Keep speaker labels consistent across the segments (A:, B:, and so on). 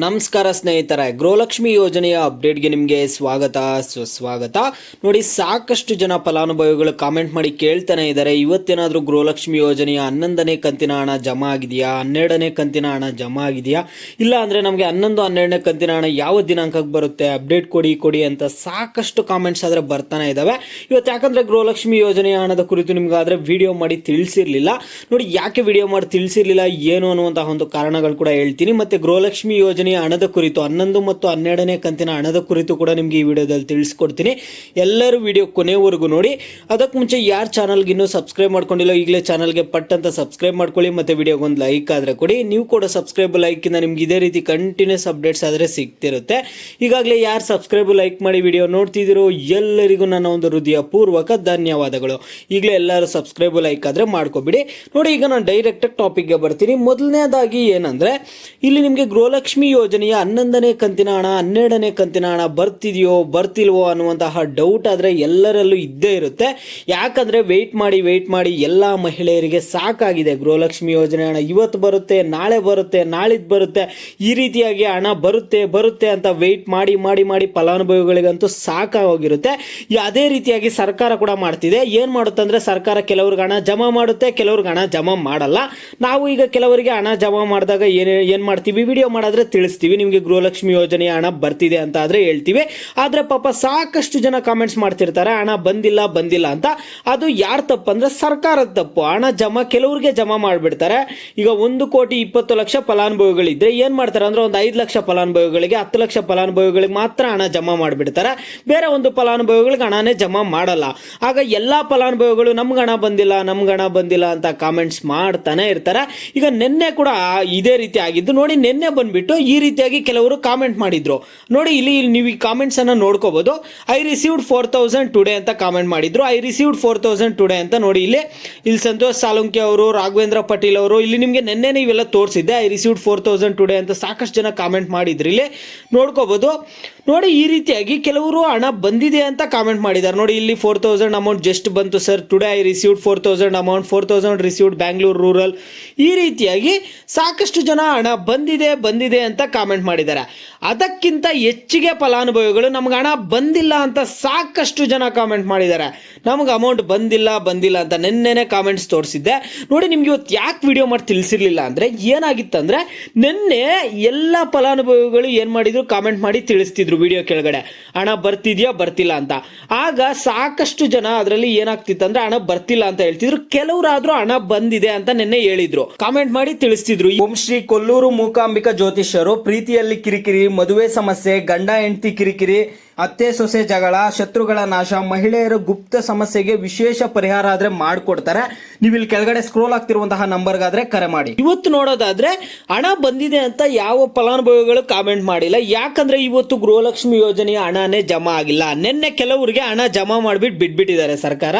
A: ನಮಸ್ಕಾರ ಸ್ನೇಹಿತರೆ, ಗೃಹಲಕ್ಷ್ಮಿ ಯೋಜನೆಯ ಅಪ್ಡೇಟ್ಗೆ ನಿಮಗೆ ಸ್ವಾಗತ ಸುಸ್ವಾಗತ. ನೋಡಿ, ಸಾಕಷ್ಟು ಜನ ಫಲಾನುಭವಿಗಳು ಕಾಮೆಂಟ್ ಮಾಡಿ ಕೇಳ್ತಾನೆ ಇದ್ದಾರೆ, ಇವತ್ತೇನಾದರೂ ಗೃಹಲಕ್ಷ್ಮಿ ಯೋಜನೆಯ 11ನೇ ಕಂತಿನ ಹಣ ಜಮಾ ಆಗಿದೆಯಾ, 12ನೇ ಕಂತಿನ ಹಣ ಜಮಾ ಆಗಿದೆಯಾ, ಇಲ್ಲ ಅಂದರೆ ನಮಗೆ 11, 12ನೇ ಕಂತಿನ ಹಣ ಯಾವ ದಿನಾಂಕಕ್ಕೆ ಬರುತ್ತೆ, ಅಪ್ಡೇಟ್ ಕೊಡಿ ಅಂತ ಸಾಕಷ್ಟು ಕಾಮೆಂಟ್ಸ್ ಆದರೆ ಬರ್ತಾನೆ ಇದ್ದಾವೆ. ಇವತ್ತು ಯಾಕಂದರೆ ಗೃಹಲಕ್ಷ್ಮಿ ಯೋಜನೆಯ ಹಣದ ಕುರಿತು ನಿಮ್ಗಾದರೆ ವಿಡಿಯೋ ಮಾಡಿ ತಿಳಿಸಿರಲಿಲ್ಲ. ನೋಡಿ, ಯಾಕೆ ವಿಡಿಯೋ ಮಾಡಿ ತಿಳಿಸಿರಲಿಲ್ಲ ಏನು ಅನ್ನುವಂತಹ ಒಂದು ಕಾರಣಗಳು ಕೂಡ ಹೇಳ್ತೀನಿ. ಮತ್ತು ಗೃಹಲಕ್ಷ್ಮಿ ಯೋಜನೆ ಹಣದ ಕುರಿತು 11 ಮತ್ತು 12ನೇ ಕಂತಿನ ಹಣದ ಕುರಿತು ಕೂಡ ನಿಮಗೆ ಈ ವಿಡಿಯೋದಲ್ಲಿ ತಿಳಿಸ್ಕೊಡ್ತೀನಿ. ಎಲ್ಲರೂ ವಿಡಿಯೋ ಕೊನೆವರೆಗೂ ನೋಡಿ. ಅದಕ್ಕೆ ಮುಂಚೆ ಯಾರು ಚಾನಲ್ಗೆ ಇನ್ನೂ ಸಬ್ಸ್ಕ್ರೈಬ್ ಮಾಡ್ಕೊಂಡಿಲ್ಲ, ಈಗಲೇ ಚಾನಲ್ಗೆ ಪಟ್ ಅಂತ ಸಬ್ಸ್ಕ್ರೈಬ್ ಮಾಡ್ಕೊಳ್ಳಿ. ಮತ್ತು ವಿಡಿಯೋಗೆ ಒಂದು ಲೈಕ್ ಆದರೆ ಕೊಡಿ. ನೀವು ಕೂಡ ಸಬ್ಸ್ಕ್ರೈಬ್ ಲೈಕಿಂದ ನಿಮ್ಗೆ ಇದೇ ರೀತಿ ಕಂಟಿನ್ಯೂಸ್ ಅಪ್ಡೇಟ್ಸ್ ಆದರೆ ಸಿಗ್ತಿರುತ್ತೆ. ಈಗಾಗಲೇ ಯಾರು ಸಬ್ಸ್ಕ್ರೈಬ್ ಲೈಕ್ ಮಾಡಿ ವಿಡಿಯೋ ನೋಡ್ತಿದ್ದೀರೋ ಎಲ್ಲರಿಗೂ ನನ್ನ ಒಂದು ಹೃದಯ ಪೂರ್ವಕ ಧನ್ಯವಾದಗಳು. ಈಗಲೇ ಎಲ್ಲರೂ ಸಬ್ಸ್ಕ್ರೈಬ್ ಲೈಕ್ ಆದರೆ ಮಾಡ್ಕೊಬಿಡಿ. ನೋಡಿ, ಈಗ ನಾನು ಡೈರೆಕ್ಟಾಗಿ ಟಾಪಿಕ್ಗೆ ಬರ್ತೀನಿ. ಮೊದಲನೇದಾಗಿ ಏನಂದರೆ, ಇಲ್ಲಿ ನಿಮಗೆ ಗೃಹಲಕ್ಷ್ಮಿ ಯೋಜನೆಯ 11ನೇ ಕಂತಿನ ಹಣ 12ನೇ ಕಂತಿನ ಹಣ ಬರ್ತಿದೆಯೋ ಬರ್ತಿಲ್ವೋ ಅನ್ನುವಂತಹ ಡೌಟ್ ಆದರೆ ಎಲ್ಲರಲ್ಲೂ ಇದ್ದೇ ಇರುತ್ತೆ. ಯಾಕಂದರೆ ವೆಯ್ಟ್ ಮಾಡಿ ಎಲ್ಲ ಮಹಿಳೆಯರಿಗೆ ಸಾಕಾಗಿದೆ. ಗೃಹಲಕ್ಷ್ಮಿ ಯೋಜನೆ ಹಣ ಇವತ್ತು ಬರುತ್ತೆ, ನಾಳೆ ಬರುತ್ತೆ, ನಾಳಿದ್ದು ಬರುತ್ತೆ, ಈ ರೀತಿಯಾಗಿ ಹಣ ಬರುತ್ತೆ ಅಂತ ವೆಯ್ಟ್ ಮಾಡಿ ಫಲಾನುಭವಿಗಳಿಗಂತೂ ಸಾಕಾಗೋಗಿರುತ್ತೆ. ಅದೇ ರೀತಿಯಾಗಿ ಸರ್ಕಾರ ಕೂಡ ಮಾಡ್ತಿದೆ. ಏನು ಮಾಡುತ್ತೆ ಅಂದರೆ, ಸರ್ಕಾರ ಕೆಲವ್ರಿಗೆ ಹಣ ಜಮಾ ಮಾಡುತ್ತೆ, ಕೆಲವ್ರಿಗೆ ಹಣ ಜಮಾ ಮಾಡಲ್ಲ. ನಾವು ಈಗ ಕೆಲವರಿಗೆ ಹಣ ಜಮಾ ಮಾಡಿದಾಗ ಏನು ಮಾಡ್ತೀವಿ, ವಿಡಿಯೋ ಮಾಡಿದ್ರೆ ತಿಳಿಸ್ತೀವಿ, ನಿಮಗೆ ಗೃಹಲಕ್ಷ್ಮಿ ಯೋಜನೆಯ ಹಣ ಬರ್ತಿದೆ ಅಂತ ಆದರೆ ಹೇಳ್ತೀವಿ. ಆದರೆ ಪಾಪ ಸಾಕಷ್ಟು ಜನ ಕಾಮೆಂಟ್ಸ್ ಮಾಡ್ತಿರ್ತಾರೆ ಹಣ ಬಂದಿಲ್ಲ ಅಂತ. ಅದು ಯಾರು ತಪ್ಪು ಅಂದರೆ ಸರ್ಕಾರದ ತಪ್ಪು. ಹಣ ಕೆಲವರಿಗೆ ಜಮಾ ಮಾಡಿಬಿಡ್ತಾರೆ. ಈಗ 1,20,00,000 ಫಲಾನುಭವಿಗಳಿದ್ರೆ ಏನು ಮಾಡ್ತಾರೆ ಅಂದರೆ, ಒಂದು 5 ಲಕ್ಷ ಫಲಾನುಭವಿಗಳಿಗೆ 10 ಲಕ್ಷ ಫಲಾನುಭವಿಗಳಿಗೆ ಮಾತ್ರ ಹಣ ಜಮಾ ಮಾಡಿಬಿಡ್ತಾರೆ. ಬೇರೆ ಒಂದು ಫಲಾನುಭವಿಗಳಿಗೆ ಹಣನೇ ಜಮಾ ಮಾಡಲ್ಲ. ಆಗ ಎಲ್ಲ ಫಲಾನುಭವಿಗಳು ನಮ್ಗೆ ಹಣ ಬಂದಿಲ್ಲ ಅಂತ ಕಾಮೆಂಟ್ಸ್ ಮಾಡ್ತಾನೆ ಇರ್ತಾರೆ. ಈಗ ನಿನ್ನೆ ಕೂಡ ಇದೇ ರೀತಿ ಆಗಿದ್ದು. ನೋಡಿ, ನಿನ್ನೆ ಬಂದ್ಬಿಟ್ಟು ಈ ರೀತಿಯಾಗಿ ಕೆಲವರು ಕಾಮೆಂಟ್ ಮಾಡಿದ್ರು. ನೋಡಿ, ಇಲ್ಲಿ ನೀವು ಈ ಕಾಮೆಂಟ್ಸ್ ಅನ್ನ ನೋಡ್ಕೋಬಹುದು. ಐ ರಿಸೀವ್ಡ್ 4,000 ಟುಡೇ ಅಂತ ಕಾಮೆಂಟ್ ಮಾಡಿದ್ರು. ಐ ರಿಸೀವ್ಡ್ 4,000 ಟುಡೇ ಅಂತ. ನೋಡಿ, ಇಲ್ಲಿ ಸಂತೋಷ್ ಸಾಲುಂಕೆ ಅವರು, ರಾಘವೇಂದ್ರ ಪಟೇಲ್ ಅವರು, ಇಲ್ಲಿ ನಿಮಗೆ ನಿನ್ನೆ ಇವೆಲ್ಲ ತೋರಿಸಿದ್ದೆ. ಐ ರಿಸೀವ್ಡ್ 4,000 ಟುಡೇ ಅಂತ ಸಾಕಷ್ಟು ಜನ ಕಾಮೆಂಟ್ ಮಾಡಿದ್ರು. ಇಲ್ಲಿ ನೋಡ್ಕೋಬಹುದು. ನೋಡಿ, ಈ ರೀತಿಯಾಗಿ ಕೆಲವರು ಹಣ ಬಂದಿದೆ ಅಂತ ಕಾಮೆಂಟ್ ಮಾಡಿದ್ದಾರೆ. ನೋಡಿ, ಇಲ್ಲಿ 4,000 ಅಮೌಂಟ್ ಜಸ್ಟ್ ಬಂತು sir, today I received 4,000 amount, 4,000 received Bangalore rural. ಈ ರೀತಿಯಾಗಿ ಸಾಕಷ್ಟು ಜನ ಹಣ ಬಂದಿದೆ ಅಂತ ಕಾಮೆಂಟ್ ಮಾಡಿದ್ದಾರೆ. ಅದಕ್ಕಿಂತ ಹೆಚ್ಚಿಗೆ ಫಲಾನುಭವಿಗಳು ನಮ್ಗೆ ಹಣ ಬಂದಿಲ್ಲ ಅಂತ ಸಾಕಷ್ಟು ಜನ ಕಾಮೆಂಟ್ ಮಾಡಿದ್ದಾರೆ. ನಮ್ಗೆ ಅಮೌಂಟ್ ಬಂದಿಲ್ಲ ಅಂತ ನಿನ್ನೆನೆ ಕಾಮೆಂಟ್ಸ್ ತೋರಿಸಿದ್ದೆ. ನೋಡಿ, ನಿಮ್ಗೆ ಇವತ್ತು ಯಾಕೆ ವಿಡಿಯೋ ಮಾಡಿ ತಿಳಿಸಿರ್ಲಿಲ್ಲ ಅಂದರೆ, ಏನಾಗಿತ್ತಂದ್ರೆ, ನಿನ್ನೆ ಎಲ್ಲ ಫಲಾನುಭವಿಗಳು ಏನು ಮಾಡಿದ್ರು, ಕಾಮೆಂಟ್ ಮಾಡಿ ತಿಳಿಸ್ತಿದ್ರು ವಿಡಿಯೋ ಕೆಳಗಡೆ ಹಣ ಬರ್ತಿಲ್ಲ ಅಂತ. ಆಗ ಸಾಕಷ್ಟು ಜನ ಅದರಲ್ಲಿ ಏನಾಗ್ತಿತ್ತಂದ್ರೆ ಹಣ ಬರ್ತಿಲ್ಲ ಅಂತ ಹೇಳ್ತಿದ್ರು. ಕೆಲವರಾದ್ರೂ ಹಣ ಬಂದಿದೆ ಅಂತ ನಿನ್ನೆ ಹೇಳಿದ್ರು, ಕಾಮೆಂಟ್ ಮಾಡಿ ತಿಳಿಸ್ತಿದ್ರು. ಓಂ ಶ್ರೀ ಕೊಲ್ಲೂರು ಮೂಕಾಂಬಿಕಾ ಜ್ಯೋತಿಷ್ಯರು ಪ್ರೀತಿಯಲ್ಲಿ ಕಿರಿಕಿರಿ, ಮದುವೆ ಸಮಸ್ಯೆ, ಗಂಡ ಹೆಂಡತಿ ಕಿರಿಕಿರಿ, ಅತ್ತೆ ಸೊಸೆ ಜಗಳ, ಶತ್ರುಗಳ ನಾಶ, ಮಹಿಳೆಯರ ಗುಪ್ತ ಸಮಸ್ಯೆಗೆ ವಿಶೇಷ ಪರಿಹಾರ ಆದ್ರೆ ಮಾಡಿಕೊಡ್ತಾರೆ. ನೀವು ಇಲ್ಲಿ ಕೆಳಗಡೆ ಸ್ಕ್ರೋಲ್ ಆಗ್ತಿರುವಂತಹ ನಂಬರ್ಗಾದ್ರೆ ಕರೆ ಮಾಡಿ. ಇವತ್ತು ನೋಡೋದಾದ್ರೆ ಹಣ ಬಂದಿದೆ ಅಂತ ಯಾವ ಫಲಾನುಭವಿಗಳು ಕಾಮೆಂಟ್ ಮಾಡಿಲ್ಲ. ಯಾಕಂದ್ರೆ ಇವತ್ತು ಗೃಹಲಕ್ಷ್ಮಿ ಯೋಜನೆಯ ಹಣನೇ ಜಮಾ ಆಗಿಲ್ಲ. ನಿನ್ನೆ ಕೆಲವರಿಗೆ ಹಣ ಜಮಾ ಮಾಡಿಬಿಟ್ಟು ಬಿಟ್ಬಿಟ್ಟಿದ್ದಾರೆ ಸರ್ಕಾರ.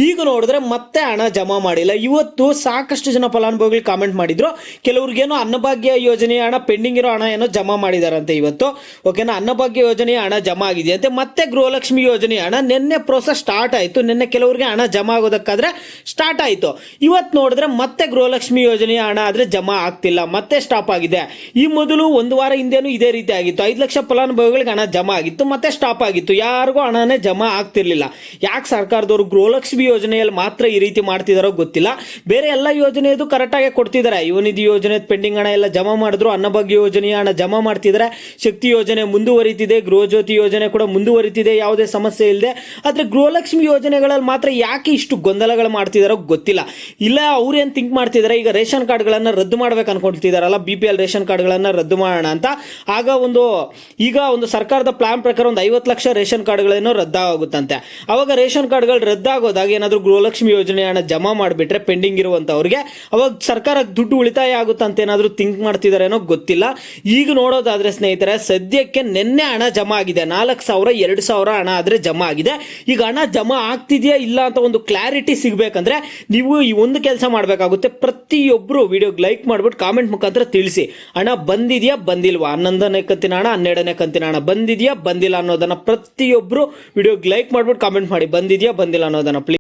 A: ಈಗ ನೋಡಿದ್ರೆ ಮತ್ತೆ ಹಣ ಜಮಾ ಮಾಡಿಲ್ಲ. ಇವತ್ತು ಸಾಕಷ್ಟು ಜನ ಫಲಾನುಭವಿಗಳು ಕಾಮೆಂಟ್ ಮಾಡಿದ್ರು. ಕೆಲವ್ರಿಗೇನೋ ಅನ್ನಭಾಗ್ಯ ಯೋಜನೆಯ ಹಣ ಪೆಂಡಿಂಗ್ ಇರೋ ಹಣ ಏನೋ ಜಮಾ ಮಾಡಿದಾರಂತೆ ಇವತ್ತು. ಓಕೆನಾ, ಅನ್ನಭಾಗ್ಯ ಯೋಜನೆಯ ಹಣ ಜಮಾ ಆಗಿದೆ ಅಂತೆ. ಮತ್ತೆ ಗೃಹಲಕ್ಷ್ಮಿ ಯೋಜನೆ ಹಣ ನಿನ್ನೆ ಪ್ರೋಸೆಸ್ ಸ್ಟಾರ್ಟ್ ಆಯಿತು. ನಿನ್ನೆ ಕೆಲವರಿಗೆ ಹಣ ಜಮಾ ಆಗೋದಕ್ಕಾದ್ರೆ ಸ್ಟಾರ್ಟ್ ಆಯಿತು. ಇವತ್ತು ನೋಡಿದ್ರೆ ಮತ್ತೆ ಗೃಹಲಕ್ಷ್ಮಿ ಯೋಜನೆಯ ಹಣ ಆದರೆ ಜಮಾ ಆಗ್ತಿಲ್ಲ, ಮತ್ತೆ ಸ್ಟಾಪ್ ಆಗಿದೆ. ಈ ಮೊದಲು ಒಂದು ವಾರ ಹಿಂದೆನೂ ಇದೇ ರೀತಿ ಆಗಿತ್ತು. 5 ಲಕ್ಷ ಫಲಾನುಭವಿಗಳಿಗೆ ಹಣ ಜಮಾ ಆಗಿತ್ತು, ಮತ್ತೆ ಸ್ಟಾಪ್ ಆಗಿತ್ತು. ಯಾರಿಗೂ ಹಣನೇ ಜಮಾ ಆಗ್ತಿರ್ಲಿಲ್ಲ. ಯಾಕೆ ಸರ್ಕಾರದವರು ಗೃಹಲಕ್ಷ್ಮಿ ಯೋಜನೆಯಲ್ಲಿ ಮಾತ್ರ ಈ ರೀತಿ ಮಾಡ್ತಿದಾರೋ ಗೊತ್ತಿಲ್ಲ. ಬೇರೆ ಎಲ್ಲ ಯೋಜನೆಯದು ಕರೆಕ್ಟಾಗಿ ಕೊಡ್ತಿದ್ದಾರೆ. ಯುವನಿಧಿ ಯೋಜನೆ ಪೆಂಡಿಂಗ್ ಹಣ ಎಲ್ಲ ಜಮಾ ಮಾಡಿದ್ರು, ಅನ್ನಭಾಗ್ಯ ಯೋಜನೆಯ ಹಣ ಜಮಾ ಮಾಡ್ತಿದ್ದಾರೆ, ಶಕ್ತಿ ಯೋಜನೆ ಮುಂದುವರಿತಿದೆ, ಗೃಹ ಜ್ಯೋತಿ ಯೋಜನೆ ಕೂಡ ಮುಂದುವರಿತಿದೆ, ಯಾವುದೇ ಸಮಸ್ಯೆ ಇಲ್ಲದೆ. ಆದರೆ ಗೃಹಲಕ್ಷ್ಮಿ ಯೋಜನೆಗಳಲ್ಲಿ ಮಾತ್ರ ಯಾಕೆ ಇಷ್ಟು ಗೊಂದಲಗಳು ಮಾಡ್ತಿದಾರೋ ಗೊತ್ತಿಲ್ಲ. ಇಲ್ಲ, ಅವ್ರು ಏನು ಥಿಂಕ್ ಮಾಡ್ತಿದ್ದಾರೆ, ಈಗ ರೇಷನ್ ಕಾರ್ಡ್ಗಳನ್ನು ರದ್ದು ಮಾಡ್ಬೇಕು ಅನ್ಕೊಳ್ತಿದಾರಲ್ಲ, BPL ರೇಷನ್ ಕಾರ್ಡ್ಗಳನ್ನು ರದ್ದು ಮಾಡೋಣ ಅಂತ. ಆಗ ಈಗ ಒಂದು ಸರ್ಕಾರದ ಪ್ಲಾನ್ ಪ್ರಕಾರ ಒಂದು 50 ಲಕ್ಷ ರೇಷನ್ ಕಾರ್ಡ್ಗಳೇನೋ ರದ್ದಾಗುತ್ತಂತೆ. ಅವಾಗ ರೇಷನ್ ಕಾರ್ಡ್ಗಳು ರದ್ದಾಗೋದಾಗ ಏನಾದರೂ ಗೃಹಲಕ್ಷ್ಮಿ ಯೋಜನೆ ಹಣ ಜಮಾ ಮಾಡಿಬಿಟ್ರೆ ಪೆಂಡಿಂಗ್ ಇರುವಂತವ್ರಿಗೆ ಅವಾಗ ಸರ್ಕಾರಕ್ಕೆ ದುಡ್ಡು ಉಳಿತಾಯ ಆಗುತ್ತಂತ ಏನಾದರೂ ಥಿಂಕ್ ಮಾಡ್ತಿದಾರೇನೋ ಗೊತ್ತಿಲ್ಲ. ಈಗ ನೋಡೋದಾದ್ರೆ ಸ್ನೇಹಿತರೆ, ಸದ್ಯಕ್ಕೆ ನಿನ್ನೆ ಹಣ ಜಮಾ ಆಗಿದೆ. 4,000 2,000 ಹಣ ಆದರೆ ಜಮಾ ಆಗಿದೆ. ಈಗ ಹಣ ಜಮಾ ಆಗ್ತಿದೆಯಾ ಇಲ್ಲ ಅಂತ ಒಂದು ಕ್ಲಾರಿಟಿ ಸಿಗಬೇಕಂದ್ರೆ ನೀವು ಈ ಒಂದು ಕೆಲಸ ಮಾಡಬೇಕಾಗುತ್ತೆ. ಪ್ರತಿಯೊಬ್ಬರು ವಿಡಿಯೋಗೆ ಲೈಕ್ ಮಾಡಿಬಿಟ್ಟು ಕಾಮೆಂಟ್ ಮುಖಾಂತರ ತಿಳಿಸಿ, ಹಣ ಬಂದಿದೆಯಾ ಬಂದಿಲ್ವಾ, 11ನೇ ಕಂತಿನ ಹಣ 12ನೇ ಕಂತಿನ ಹಣ ಬಂದಿದೆಯಾ ಬಂದಿಲ್ಲ ಅನ್ನೋದನ್ನ ಪ್ರತಿಯೊಬ್ಬರು ವಿಡಿಯೋಗೆ ಲೈಕ್ ಮಾಡಿಬಿಟ್ಟು ಕಾಮೆಂಟ್ ಮಾಡಿ, ಬಂದಿದೆಯಾ ಬಂದಿಲ್ಲ ಅನ್ನೋದನ್ನ ಪ್ಲೀಸ್.